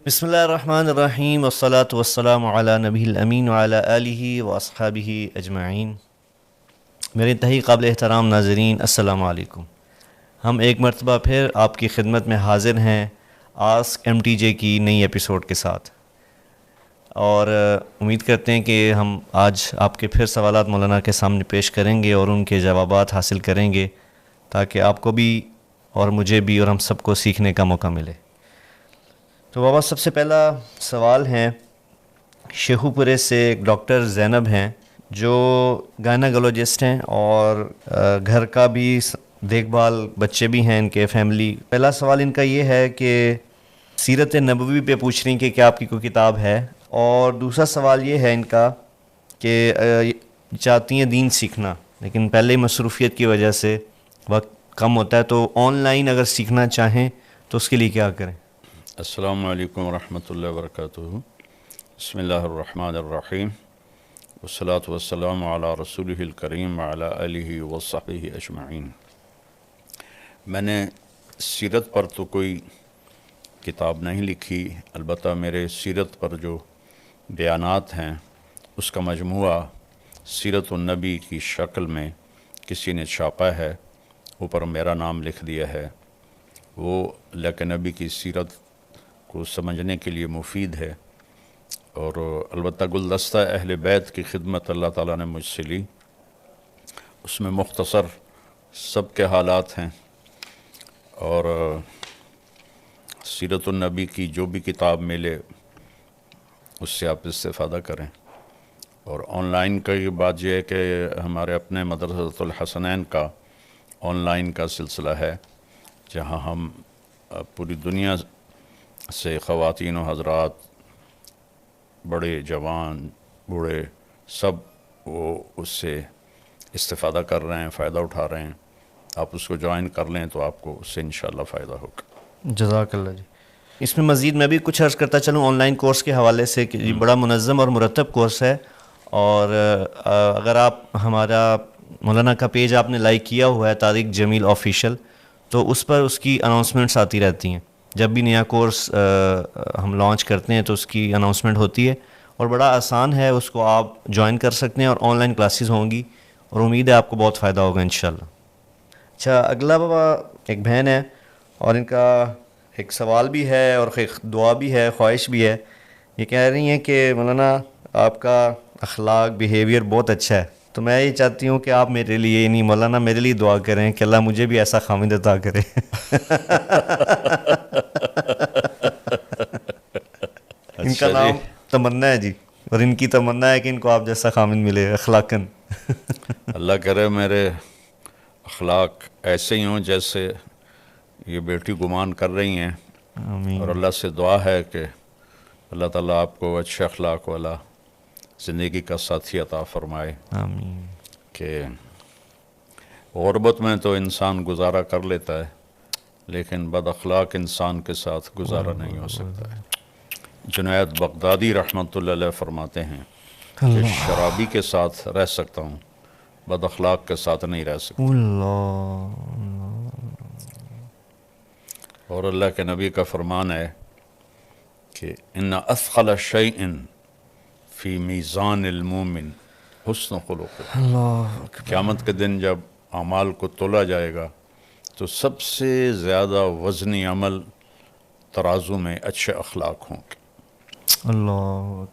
بسم اللہ الرحمن الرحیم والصلاة والسلام علی نبی الامین وعلی آلہ واصحابہ اجمعین۔ میرے انتہائی قابل احترام ناظرین، السلام علیکم۔ ہم ایک مرتبہ پھر آپ کی خدمت میں حاضر ہیں آسک ایم ٹی جے کی نئی ایپیسوڈ کے ساتھ، اور امید کرتے ہیں کہ ہم آج آپ کے پھر سوالات مولانا کے سامنے پیش کریں گے اور ان کے جوابات حاصل کریں گے، تاکہ آپ کو بھی اور مجھے بھی اور ہم سب کو سیکھنے کا موقع ملے۔ تو بابا، سب سے پہلا سوال ہے شیخو پورے سے ایک ڈاکٹر زینب ہیں جو گائناکولوجسٹ ہیں اور گھر کا بھی دیکھ بھال، بچے بھی ہیں ان کے، فیملی۔ پہلا سوال ان کا یہ ہے کہ سیرت نبوی پہ پوچھ رہی ہیں کہ کیا آپ کی کوئی کتاب ہے، اور دوسرا سوال یہ ہے ان کا کہ چاہتی ہیں دین سیکھنا، لیکن پہلے ہی مصروفیت کی وجہ سے وقت کم ہوتا ہے، تو آن لائن اگر سیکھنا چاہیں تو اس کے لیے کیا کریں؟ السلام علیکم ورحمۃ اللہ وبرکاتہ۔ بسم اللہ الرحمن الرحیم، والصلاة والسلام علی رسولہ الکریم وعلی آلہ وصحبہ اجمعین۔ میں نے سیرت پر تو کوئی کتاب نہیں لکھی، البتہ میرے سیرت پر جو بیانات ہیں اس کا مجموعہ سیرت النبی کی شکل میں کسی نے چھاپا ہے، اوپر میرا نام لکھ دیا ہے۔ وہ اللہ کے نبی کی سیرت کو سمجھنے کے لیے مفید ہے، اور البتہ گلدستہ اہل بیت کی خدمت اللہ تعالیٰ نے مجھ سے لی، اس میں مختصر سب کے حالات ہیں، اور سیرت النبی کی جو بھی کتاب ملے اس سے آپ استفادہ کریں۔ اور آن لائن کا یہ بات یہ ہے کہ ہمارے اپنے مدرسۃ الحسنین کا آن لائن کا سلسلہ ہے، جہاں ہم پوری دنیا سے خواتین و حضرات، بڑے جوان بوڑھے، سب وہ اس سے استفادہ کر رہے ہیں، فائدہ اٹھا رہے ہیں۔ آپ اس کو جوائن کر لیں تو آپ کو اس سے انشاءاللہ فائدہ ہوگا۔ جزاک اللہ جی۔ اس میں مزید میں بھی کچھ عرض کرتا چلوں آن لائن کورس کے حوالے سے کہ بڑا منظم اور مرتب کورس ہے، اور اگر آپ ہمارا مولانا کا پیج آپ نے لائک کیا ہوا ہے طارق جمیل آفیشیل، تو اس پر اس کی اناؤنسمنٹس آتی رہتی ہیں۔ جب بھی نیا کورس ہم لانچ کرتے ہیں تو اس کی اناؤنسمنٹ ہوتی ہے، اور بڑا آسان ہے، اس کو آپ جوائن کر سکتے ہیں، اور آن لائن کلاسز ہوں گی، اور امید ہے آپ کو بہت فائدہ ہوگا انشاءاللہ۔ اچھا، اگلا بابا ایک بہن ہے، اور ان کا ایک سوال بھی ہے اور ایک دعا بھی ہے، خواہش بھی ہے۔ یہ کہہ رہی ہیں کہ مولانا آپ کا اخلاق، بیہیویئر بہت اچھا ہے، تو میں یہ چاہتی ہوں کہ آپ میرے لیے، یعنی مولانا میرے لیے دعا کریں کہ اللہ مجھے بھی ایسا خامد عطا کرے۔ ان کا نام تمنا ہے جی، اور ان کی تمنا ہے کہ ان کو آپ جیسا خامد ملے اخلاقاً۔ اللہ کرے میرے اخلاق ایسے ہی ہوں جیسے یہ بیٹی گمان کر رہی ہیں، آمین۔ اور اللہ سے دعا ہے کہ اللہ تعالیٰ آپ کو اچھے اخلاق والا زندگی کا ساتھی عطا فرمائے، آمین۔ کہ غربت میں تو انسان گزارا کر لیتا ہے، لیکن بد اخلاق انسان کے ساتھ گزارا نہیں ہو سکتا ہے۔ جنید بغدادی رحمۃ اللہ علیہ فرماتے ہیں کہ شرابی کے ساتھ رہ سکتا ہوں، بد اخلاق کے ساتھ نہیں رہ سکتا۔ اللہ۔ اور اللہ کے نبی کا فرمان ہے کہ ان اثقل شیء فی میزان المومن حسن خلق۔ اللہ۔ قیامت کے دن جب اعمال کو تولا جائے گا تو سب سے زیادہ وزنی عمل ترازو میں اچھے اخلاق ہوں گے۔ اللہ۔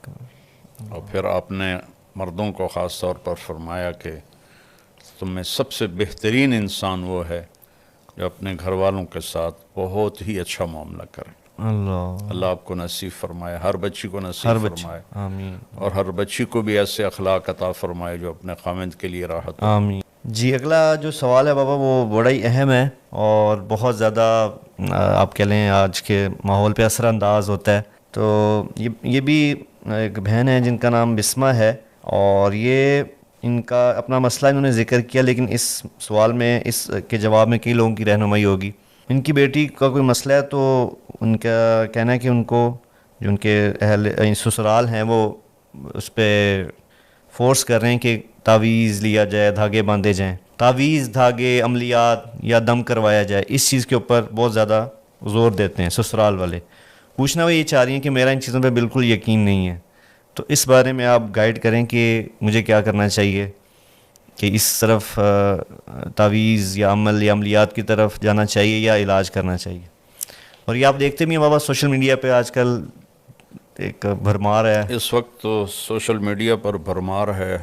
اور پھر آپ نے مردوں کو خاص طور پر فرمایا کہ تم میں سب سے بہترین انسان وہ ہے جو اپنے گھر والوں کے ساتھ بہت ہی اچھا معاملہ کرے۔ اللہ۔ اللہ آپ کو نصیب فرمائے، ہر بچی کو نصیب فرمائے، آمین۔ اور ہر بچی کو بھی ایسے اخلاق عطا فرمائے جو اپنے خامند کے لیے راحت ہو۔ آمین۔ جی، اگلا جو سوال ہے بابا وہ بڑا ہی اہم ہے، اور بہت زیادہ آپ کہہ لیں آج کے ماحول پہ اثر انداز ہوتا ہے۔ تو یہ بھی ایک بہن ہے جن کا نام بسمہ ہے، اور یہ ان کا اپنا مسئلہ انہوں نے ذکر کیا، لیکن اس سوال میں، اس کے جواب میں کئی لوگوں کی رہنمائی ہوگی۔ ان کی بیٹی کا کوئی مسئلہ ہے، تو ان کا کہنا ہے کہ ان کو جو ان کے اہل سسرال ہیں وہ اس پہ فورس کر رہے ہیں کہ تعویذ لیا جائے، دھاگے باندھے جائیں، تعویذ، دھاگے، عملیات یا دم کروایا جائے، اس چیز کے اوپر بہت زیادہ زور دیتے ہیں سسرال والے۔ پوچھنا وہ یہ چاہ رہی ہیں کہ میرا ان چیزوں پہ بالکل یقین نہیں ہے، تو اس بارے میں آپ گائیڈ کریں کہ مجھے کیا کرنا چاہیے، کہ اس طرف تعویذ یا عمل یا عملیات کی طرف جانا چاہیے یا علاج کرنا چاہیے؟ اور یہ آپ دیکھتے بھی ہیں بابا سوشل میڈیا پہ آج کل ایک بھرمار ہے. اس وقت تو سوشل میڈیا پر بھرمار ہے،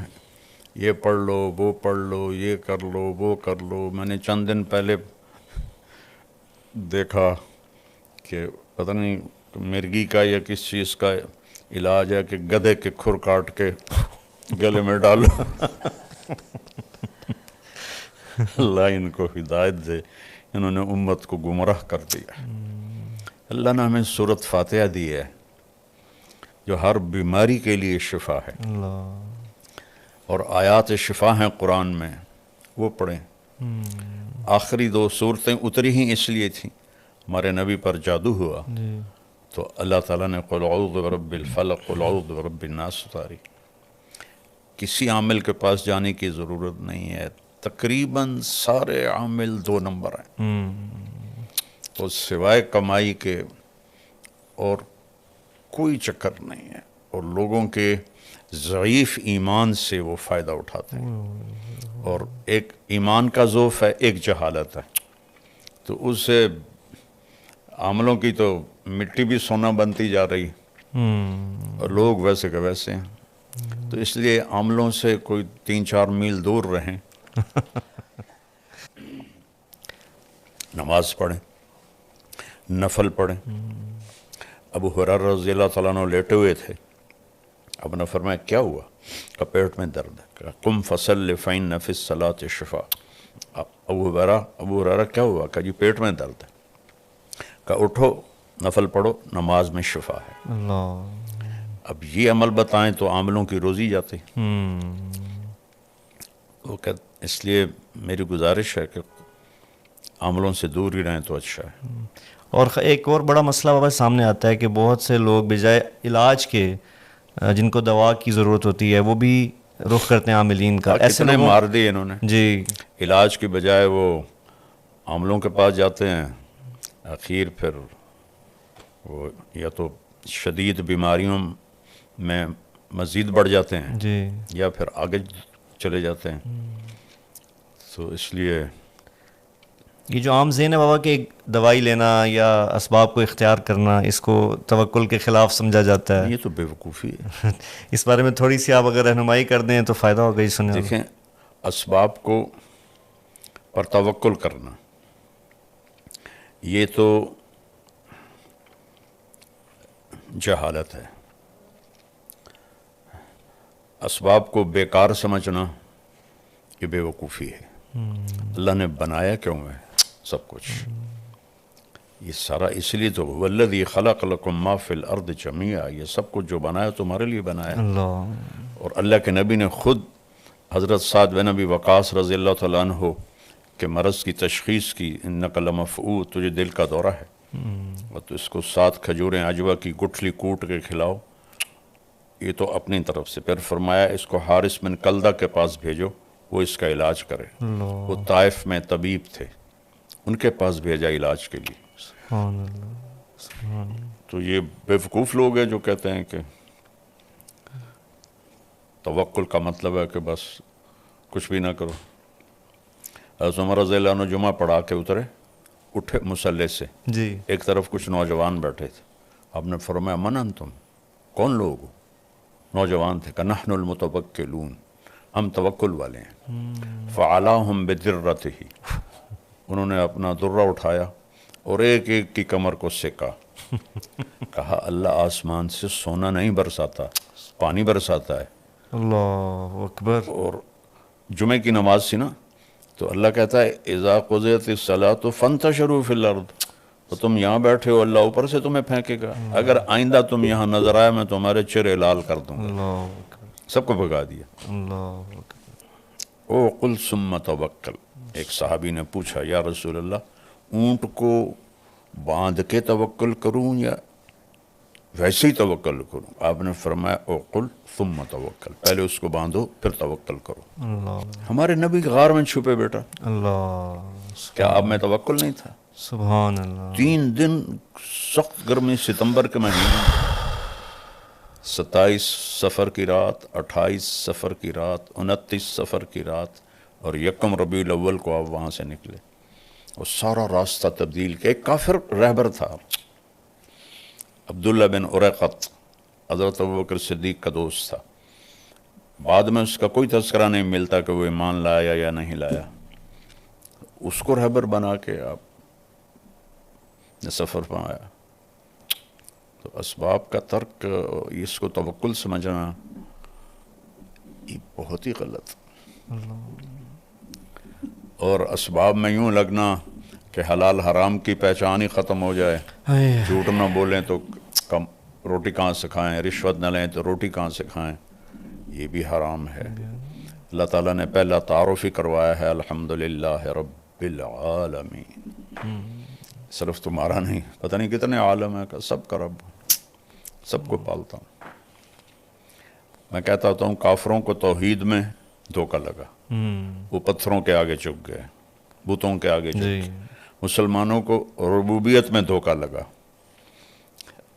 یہ پڑھ لو، وہ پڑھ لو، یہ کر لو، وہ کر لو. میں نے چند دن پہلے دیکھا کہ پتہ نہیں مرغی کا یا کس چیز کا علاج ہے کہ گدھے کے کھر کاٹ کے گلے میں ڈالو. اللہ ان کو ہدایت دے، انہوں نے امت کو گمراہ کر دیا. اللہ نے ہمیں سورۃ فاتحہ دی ہے جو ہر بیماری کے لیے شفا ہے، اور آیات شفا ہیں قرآن میں، وہ پڑھیں. آخری 2 صورتیں اتری ہی اس لیے تھیں، ہمارے نبی پر جادو ہوا تو اللہ تعالیٰ نے قل اعوذ برب الفلق قل اعوذ برب الناس اتاری. کسی عامل کے پاس جانے کی ضرورت نہیں ہے، تقریباً سارے عامل 2 نمبر ہیں، تو سوائے کمائی کے اور کوئی چکر نہیں ہے، اور لوگوں کے ضعیف ایمان سے وہ فائدہ اٹھاتے ہیں. اور ایک ایمان کا ضعف ہے، ایک جہالت ہے، تو اس سے عاملوں کی تو مٹی بھی سونا بنتی جا رہی، اور لوگ ویسے کہ ویسے ہیں. تو اس لیے عاملوں سے کوئی 3-4 میل دور رہیں، نماز پڑھیں، نفل پڑھیں. ابو ہریرہ رضی اللہ تعالیٰ عنہ لیٹے ہوئے تھے، اب نے فرمایا کیا ہوا؟ کہ پیٹ میں درد ہے. کہ قم فصل فإن فی الصلاۃ شفاء. ابو ہریرہ کیا ہوا؟ کہ جی پیٹ میں درد ہے. کہ اٹھو نفل پڑھو، نماز میں شفا ہے. اب یہ عمل بتائیں تو عاملوں کی روزی جاتی. وہ کہ اس لیے میری گزارش ہے کہ عاملوں سے دور ہی رہیں تو اچھا ہے. اور ایک اور بڑا مسئلہ بابا سامنے آتا ہے کہ بہت سے لوگ بجائے علاج کے جن کو دوا کی ضرورت ہوتی ہے وہ بھی رخ کرتے ہیں عاملین کا. ایسے کتنے مار دیے انہوں نے جی، علاج کی بجائے وہ عاملوں کے پاس جاتے ہیں. اخیر پھر وہ یا تو شدید بیماریوں میں مزید بڑھ جاتے ہیں جی، یا پھر آگے چلے جاتے ہیں. تو اس لیے یہ جو عام ذہن ہے بابا کہ دوائی لینا یا اسباب کو اختیار کرنا، اس کو توکل کے خلاف سمجھا جاتا ہے. یہ تو بے وقوفی ہے. اس بارے میں تھوڑی سی آپ اگر رہنمائی کر دیں تو فائدہ ہوگا. یہ سنیں. دیکھیں، اسباب کو پر توکل کرنا یہ تو جہالت ہے. اسباب کو بیکار سمجھنا یہ بے وقوفی ہے. اللہ نے بنایا کیوں ہے سب کچھ؟ یہ سارا اس لیے تو والذی خلق لکم ما فی الارض جمیعا، یہ سب کچھ جو بنایا تمہارے لیے بنایا. اللہ، اور اللہ کے نبی نے خود حضرت سعد بن ابی وقاص رضی اللہ تعالیٰ عنہ کے مرض کی تشخیص کی، انک لمفعود، تجھے دل کا دورہ ہے، اور تو اس کو 7 کھجوریں عجوہ کی گٹھلی کوٹ کے کھلاؤ. یہ تو اپنی طرف سے. پھر فرمایا اس کو حارث بن کلدہ کے پاس بھیجو، وہ اس کا علاج کرے. وہ طائف میں طبیب تھے، ان کے پاس بھیجا علاج کے لیے. سبحان اللہ، سبحان اللہ. تو یہ بیوقوف لوگ ہیں جو کہتے ہیں کہ توکل کا مطلب ہے کہ بس کچھ بھی نہ کرو. حضرت عمر رضی اللہ عنہ جمعہ پڑھا کے اترے، اٹھے مصلی سے، جی، ایک طرف کچھ نوجوان بیٹھے تھے. آپ نے فرمایا من انتم، کون لوگ ہو؟ نوجوان تھے. کہ نحن المتوکلون، ہم توکل والے ہیں. فعلاہم بدرتہ، انہوں نے اپنا درہ اٹھایا اور ایک ایک کی کمر کو سیکا. کہا اللہ آسمان سے سونا نہیں برساتا، پانی برساتا ہے. اللہ اکبر. اور جمعے کی نماز سی نا، تو اللہ کہتا ہے اذا قضیت الصلاۃ فانتشروا فی الارض، تو تم یہاں بیٹھے ہو، اللہ اوپر سے تمہیں پھینکے گا. اگر آئندہ تم یہاں نظر آئے میں تمہارے چہرے لال کر دوں گا. اللہ اکبر، سب کو بھگا دیا. اللہ اکبر. او قل ثم توکل. ایک صحابی نے پوچھا یا رسول اللہ، اونٹ کو باندھ کے توکل کروں یا ویسے ہی توکل کروں؟ آپ نے فرمایا او قل ثم توکل، پہلے اس کو باندھو پھر توکل کرو. اللہ، ہمارے نبی غار میں چھپے بیٹا، اللہ، کیا آپ میں توکل نہیں تھا؟ سبحان اللہ. 3 دن سخت گرمی ستمبر کے مہینے، 27 صفر کی رات، 28 صفر کی رات، 29 صفر کی رات اور 1 ربیع الاول کو آپ وہاں سے نکلے اور سارا راستہ تبدیل کیا. ایک کافر رہبر تھا، عبداللہ بن اریقط، حضرت ابوبکر صدیق کا دوست تھا. بعد میں اس کا کوئی تذکرہ نہیں ملتا کہ وہ ایمان لایا یا نہیں لایا. اس کو رہبر بنا کے آپ نے سفر پایا. تو اسباب کا ترک، اس کو توکل سمجھنا، یہ بہت ہی غلط. اور اسباب میں یوں لگنا کہ حلال حرام کی پہچان ہی ختم ہو جائے. جھوٹ نہ بولیں تو کم روٹی کہاں سے کھائیں، رشوت نہ لیں تو روٹی کہاں سے کھائیں، یہ بھی حرام ہے. اللہ تعالیٰ نے پہلا تعارف ہی کروایا ہے الحمدللہ رب العالمین. صرف تمہارا نہیں، پتہ نہیں کتنے عالم ہے، کہ سب کا رب، سب کو پالتا ہوں. میں کہتا ہوتا ہوں کافروں کو توحید میں دھوکہ لگا، وہ پتھروں کے آگے جھک گئے، بتوں کے آگے جھک گئے. مسلمانوں کو ربوبیت میں دھوکہ لگا،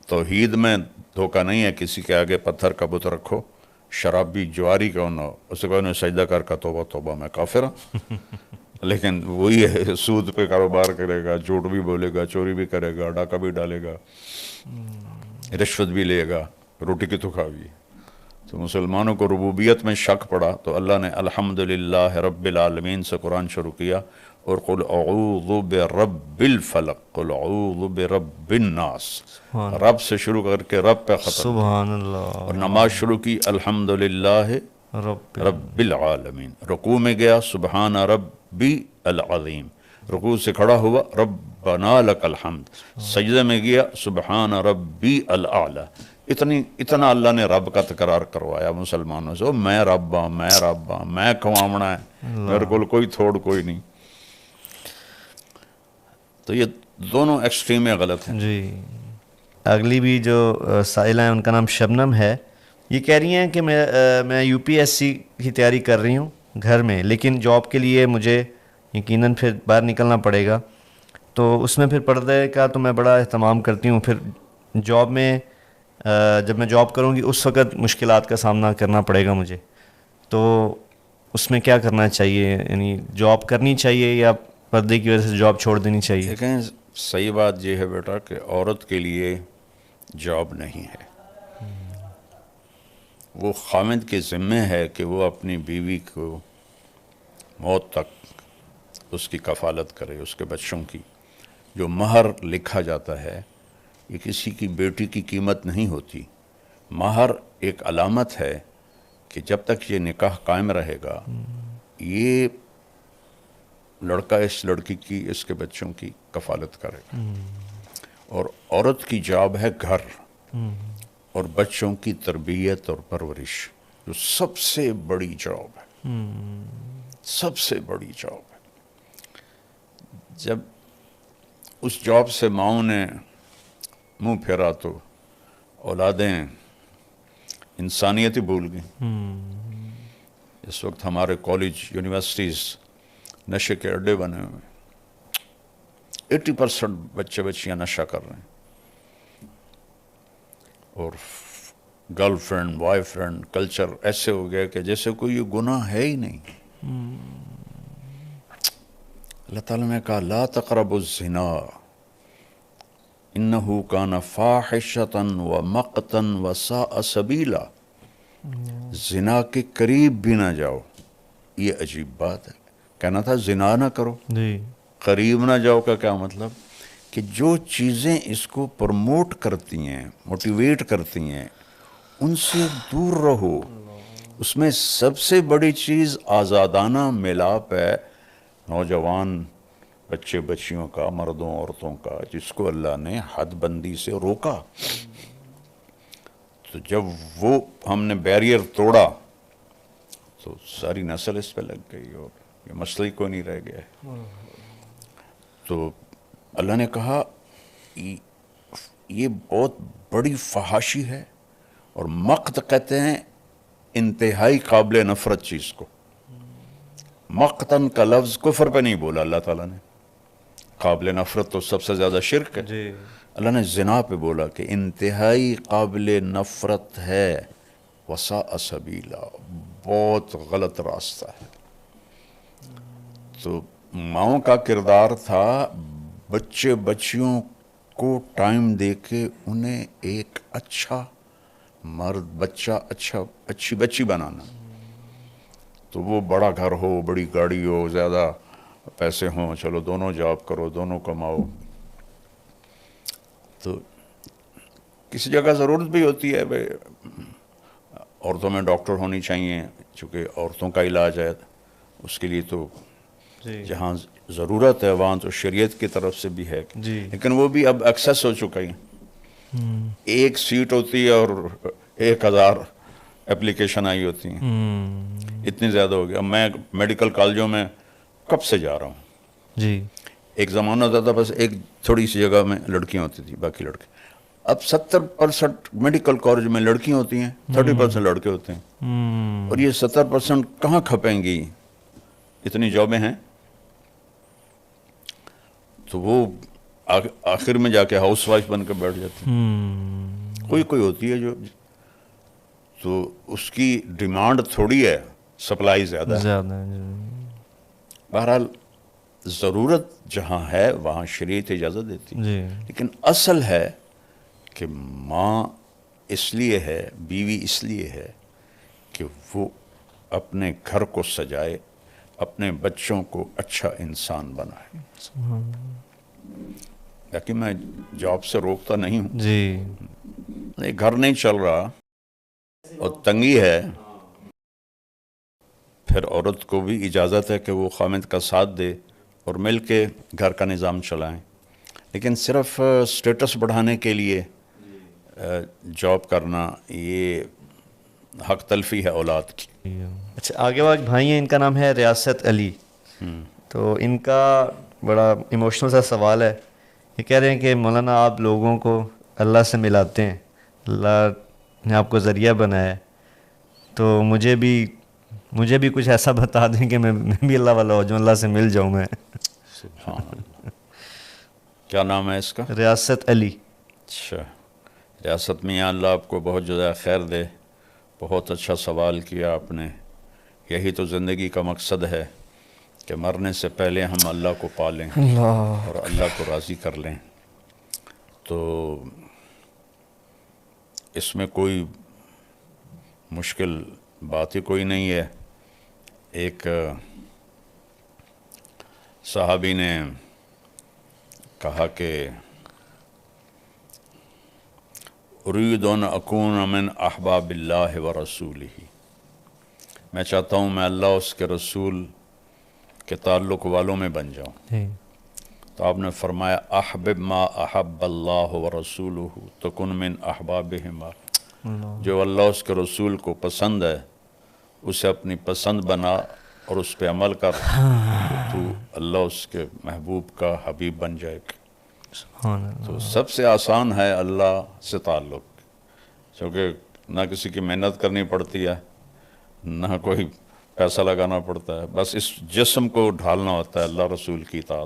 توحید میں دھوکہ نہیں ہے. کسی کے آگے پتھر کا بت رکھو، شرابی جواری کا نہ، اسے کوئی نہ سجدہ کر کا توبہ توبہ میں کافر ہوں. لیکن وہی ہے، سود پہ کاروبار کرے گا، جھوٹ بھی بولے گا، چوری بھی کرے گا، ڈاکہ بھی ڈالے گا، رشوت بھی لے گا، روٹی کی تو کھاوی. تو مسلمانوں کو ربوبیت میں شک پڑا تو اللہ نے الحمدللہ رب العالمین سے قرآن شروع کیا. اور قل اعوذ برب الفلق، قل اعوذ برب الناس، رب سے شروع کر کے رب پہ ختم. سبحان اللہ. اور نماز شروع کی الحمدللہ رب العالمین. رکوع میں گیا سبحان ربی العظیم، رکوع سے کھڑا ہوا ربنا لک الحمد. سجدے میں گیا سبحان ربی الاعلی. اتنا اللہ نے رب کا تکرار کروایا مسلمانوں سے. میں رب ہاں، میں رب ہاں، میں کھواونا ہے، میرے کو کوئی تھوڑ کوئی نہیں. تو یہ دونوں ایکسٹریمیں غلط ہیں. جی. اگلی بھی جو سائلہ ہیں ان کا نام شبنم ہے. یہ کہہ رہی ہیں کہ میں یو پی ایس سی کی تیاری کر رہی ہوں گھر میں، لیکن جاب کے لیے مجھے یقیناً پھر باہر نکلنا پڑے گا. تو اس میں پھر پردے کا تو میں بڑا اہتمام کرتی ہوں. پھر جاب میں جب میں جاب کروں گی اس وقت مشکلات کا سامنا کرنا پڑے گا مجھے. تو اس میں کیا کرنا چاہیے؟ یعنی جاب کرنی چاہیے یا پردے کی وجہ سے جاب چھوڑ دینی چاہیے؟ دیکھیں، صحیح بات یہ ہے بیٹا کہ عورت کے لیے جاب نہیں ہے. وہ خامد کے ذمے ہے کہ وہ اپنی بیوی کو موت تک اس کی کفالت کرے، اس کے بچوں کی. جو مہر لکھا جاتا ہے یہ کسی کی بیٹی کی قیمت نہیں ہوتی. مہر ایک علامت ہے کہ جب تک یہ نکاح قائم رہے گا یہ لڑکا اس لڑکی کی، اس کے بچوں کی کفالت کرے گا. اور عورت کی جاب ہے گھر اور بچوں کی تربیت اور پرورش، جو سب سے بڑی جاب ہے، سب سے بڑی جاب ہے. جب اس جاب سے ماؤں نے منہ پھیرا تو اولادیں انسانیت ہی بھول گئیں. اس وقت ہمارے کالج، یونیورسٹیز نشے کے اڈے بنے ہوئے ہیں. 80% بچے بچیاں نشہ کر رہے ہیں. اور girl friend, boy friend culture ایسے ہو گیا کہ جیسے کوئی یہ گناہ ہے ہی نہیں. اللہ تعالیٰ نے کہا لا تقربوا الزنا انہ کان فاحشۃ ومقتا وساء سبیلا. زنا کے قریب بھی نہ جاؤ. یہ عجیب بات ہے. کہنا تھا زنا نہ کرو، جی. قریب نہ جاؤ کا کیا مطلب؟ کہ جو چیزیں اس کو پروموٹ کرتی ہیں، موٹیویٹ کرتی ہیں، ان سے دور رہو. اس میں سب سے بڑی چیز آزادانہ ملاپ ہے نوجوان بچے بچیوں کا، مردوں عورتوں کا، جس کو اللہ نے حد بندی سے روکا. تو جب وہ ہم نے بیریئر توڑا تو ساری نسل اس پہ لگ گئی اور یہ مسئلہ ہی کوئی نہیں رہ گیا. تو اللہ نے کہا یہ بہت بڑی فحاشی ہے. اور مقت کہتے ہیں انتہائی قابل نفرت چیز کو. مقتن کا لفظ کفر پہ نہیں بولا اللہ تعالیٰ نے، قابل نفرت تو سب سے زیادہ شرک ہے. جی اللہ نے زنا پہ بولا کہ انتہائی قابل نفرت ہے، وساء سبیلا، بہت غلط راستہ ہے. تو ماؤں کا کردار تھا بچے بچیوں کو ٹائم دے کے انہیں ایک اچھا مرد، بچہ، اچھی بچی بنانا. تو وہ بڑا گھر ہو، بڑی گاڑی ہو، زیادہ پیسے ہوں، چلو دونوں جاب کرو، دونوں کماؤ. تو کسی جگہ ضرورت بھی ہوتی ہے بھائی عورتوں میں ڈاکٹر ہونی چاہیے، چونکہ عورتوں کا علاج ہے، اس کے لیے تو جی جہاں ضرورت ہے وہاں تو شریعت کی طرف سے بھی ہے. جی لیکن وہ بھی اب ایکسیس ہو چکا ہے. ایک سیٹ ہوتی ہے اور 1000 اپلیکیشن آئی ہوتی ہیں. اتنی زیادہ ہو گیا. اب میں میڈیکل کالجوں میں کب سے جا رہا ہوں. جی ایک زمانہ ہوتا تھا بس ایک تھوڑی سی جگہ میں لڑکیاں ہوتی تھی، باقی لڑکے. اب 70% میڈیکل کالج میں لڑکیاں ہوتی ہیں، 30% لڑکے ہوتے ہیں. اور یہ 70% کہاں کھپیں گی؟ اتنی جابیں ہیں. تو وہ آخر میں جا کے ہاؤس وائف بن کے بیٹھ جاتی ہیں. کوئی ہوتی ہے جو تو اس کی ڈیمانڈ تھوڑی ہے، سپلائی زیادہ ہے. بہرحال ضرورت جہاں ہے وہاں شریعت اجازت دیتی. جی لیکن اصل ہے کہ ماں اس لیے ہے، بیوی اس لیے ہے کہ وہ اپنے گھر کو سجائے، اپنے بچوں کو اچھا انسان بنائے. لیکن میں جاب سے روکتا نہیں ہوں. جی گھر نہیں چل رہا اور تنگی ہے، پھر عورت کو بھی اجازت ہے کہ وہ خامد کا ساتھ دے اور مل کے گھر کا نظام چلائیں. لیکن صرف سٹیٹس بڑھانے کے لیے جاب کرنا یہ حق تلفی ہے اولاد کی. اچھا، آگے والا بھائی ہیں، ان کا نام ہے ریاست علی. تو ان کا بڑا ایموشنل سا سوال ہے. یہ کہہ رہے ہیں کہ مولانا آپ لوگوں کو اللہ سے ملاتے ہیں، اللہ نے آپ کو ذریعہ بنایا ہے، تو مجھے بھی کچھ ایسا بتا دیں کہ میں بھی اللہ والا ہو جاؤں، اللہ سے مل جاؤں میں. سبحان اللہ. کیا نام ہے اس کا؟ ریاست علی. اچھا، ریاست میاں اللہ آپ کو بہت جزائے خیر دے. بہت اچھا سوال کیا آپ نے. یہی تو زندگی کا مقصد ہے کہ مرنے سے پہلے ہم اللہ کو پالیں اور اللہ کو راضی کر لیں. تو اس میں کوئی مشکل بات ہی کوئی نہیں ہے. ایک صحابی نے کہا کہ اريد ان اکون من احباب اللہ و رسولہ، میں چاہتا ہوں میں اللہ اس کے رسول کے تعلق والوں میں بن جاؤں. تو آپ نے فرمایا احبب ما احب اللہ و رسولہ تکن من احبابہما. جو اللہ اس کے رسول کو پسند ہے اسے اپنی پسند بنا اور اس پہ عمل کر، تو اللہ اس کے محبوب کا حبیب بن جائے گا. تو سب سے آسان ہے اللہ سے تعلق، کیونکہ نہ کسی کی محنت کرنی پڑتی ہے، نہ کوئی پیسہ لگانا پڑتا ہے، بس اس جسم کو ڈھالنا ہوتا ہے اللہ رسول کی اطاعت.